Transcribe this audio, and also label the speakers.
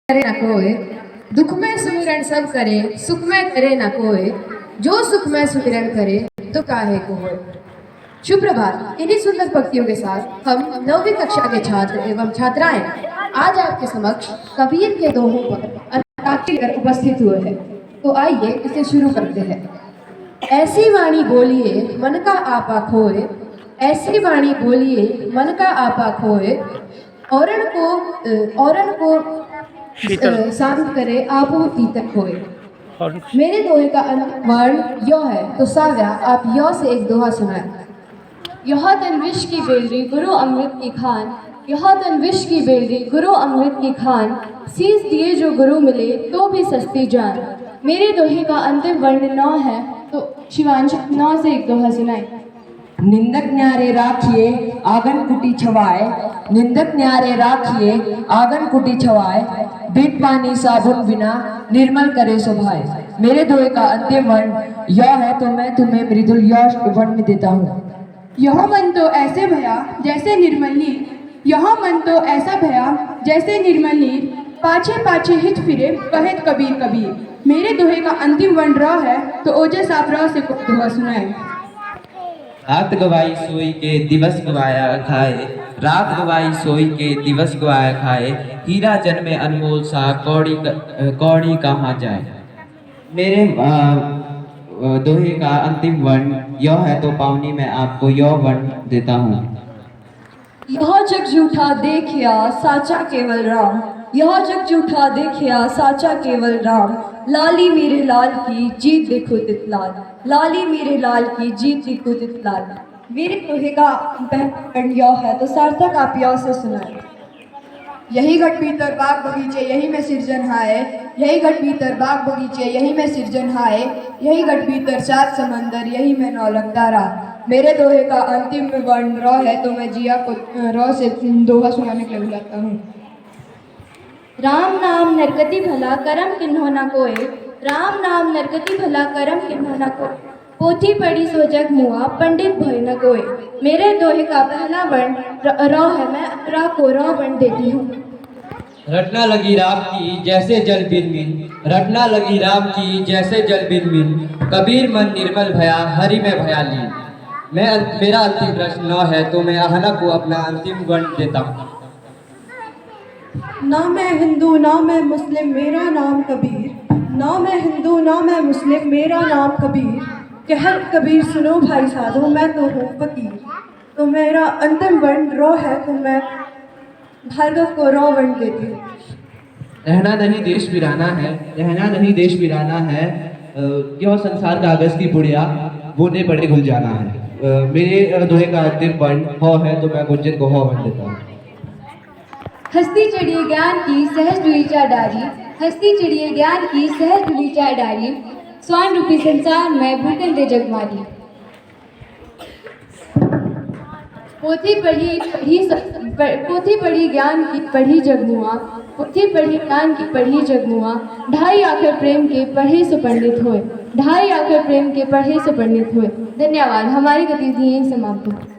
Speaker 1: करे न कोय, दुख में सुमिरन सब करे, सुख में करे न कोय, जो सुख में सुमिरन करे तो काहे को होय। शुभ प्रभात। इन्हीं सुंदर पंक्तियों के साथ हम 9वीं कक्षा के छात्र एवं छात्राएं आज आपके समक्ष कबीर के दोहों पर अंताक्षरी कर उपस्थित हुए हैं। तो आइए इसे शुरू करते हैं। ऐसी वाणी बोलिए मन का आपा खोए, ऐसी वाणी बोलिए मन का आपा खोए, औरन को शांत करे आपो तीतक होए। मेरे दोहे का वर्ण यो है, तो साव्या आप यो से एक दोहा सुनाए।
Speaker 2: यह तन विष की बेलरी गुरु अमृत की खान, यह तन विष की बेलरी गुरु अमृत की खान, सीस दिए जो गुरु मिले तो भी सस्ती जान। मेरे दोहे का अंतिम वर्ण 9 है, तो शिवांश 9 से एक दोहा सुनाए।
Speaker 3: निंदक न्यारे राखिए आंगन कुटी छवाए, निंदक न्यारे राखिए आंगन कुटी छवाए, बिन पानी साबुन बिना निर्मल करे सुभाए। मेरे दोहे का अंतिम वर्ण य है, तो मैं तुम्हें मृदुल य वर्ण देता हूँ।
Speaker 4: यह मन तो ऐसे भया जैसे निर्मल नीर, यह मन तो ऐसा भया जैसे निर्मल नीर, पाछे पाछे हित फिरे कहेत कबीर कबीर। मेरे दोहे का अंतिम वर्ण र है, तो ओजस आप र से दोहा सुनाए।
Speaker 5: रात गवाई सोई के दिवस गवाया खाए, रात गवाई सोई के दिवस गवाया खाए, हीरा जन्मे अनमोल सा कौड़ी कहाँ जाए। मेरे दोहे का अंतिम वर्ण यह है, तो पावनी में आपको यह वर्ण देता हूँ।
Speaker 2: यह जग झूठा देखिया साचा केवल राम, यह जग झूठा देखिया साचा केवल राम, लाली मेरे लाल की जीत देखो तितलाल, लाली मेरे लाल की जीत देखो तितलाल। मेरे दोहे का वर्ण यह है, तो सार्थक आप यह से सुनाए।
Speaker 4: यही घट भीतर बाग बगीचे यही में सिरजनहाए, यही घट भीतर बाग बगीचे यही में सिरजनहाए, यही घट भीतर सात समंदर यही में नौलख तारा। मेरे दोहे का अंतिम वर्ण र है, तो मैं जिया को र से दोहा सुनाने के लिए बुलाता हूँ।
Speaker 2: राम नाम नरगति भला करम किन्हो न कोय, राम नाम नरगति भला करम किन्हो न कोय, पोथी पढ़ी सो जग मुआ पंडित भय न कोय। मेरे दोहे का पहला वर्ण र है, मैं र को र वर्ण देती हूँ।
Speaker 5: रटना लगी राम की जैसे जल बिन बिन, रटना लगी राम की जैसे जल बिन बिन, कबीर मन निर्मल भया हरि में भया लीन। मेरा अंतिम प्रश्न 9 है, तो मैं आहना को अपना अंतिम वर्ण देता हूँ।
Speaker 4: ना मैं हिंदू ना मैं मुस्लिम मेरा नाम कबीर, ना मैं हिंदू ना मैं मुस्लिम मेरा नाम कबीर, कहत कबीर सुनो भाई साधो मैं तो हूँ फकीर। तो मेरा अंतिम वर्ण रो है, तो मैं भार्गव को रो वर्ण देती हूँ।
Speaker 5: रहना नहीं देश वीराना है, रहना नहीं देश वीराना है, यह संसार कागज की पुड़िया बोने पड़े घुल जाना है। मेरे दोहे का अंतिम वर्ण हो है, तो मैं गुंजन को हो वर्ण देता हूँ।
Speaker 2: हस्ती चढ़िए ज्ञान की सहज डुलीचा डारी, हस्ती चढ़िए ज्ञान की सहज डुलीचा डारी, स्वान रूपी संसार में भूखन दे जगमारी। पोथी पढ़ी ज्ञान की पढ़ी जगमुआ, पोथी पढ़ी ज्ञान की पढ़ी जगमुआ, ढाई आखिर प्रेम के पढ़े सो पंडित होए, ढाई आखिर प्रेम के पढ़े सो पंडित होए। धन्यवाद। हमारी गतिविधि यहीं समाप्त हुई।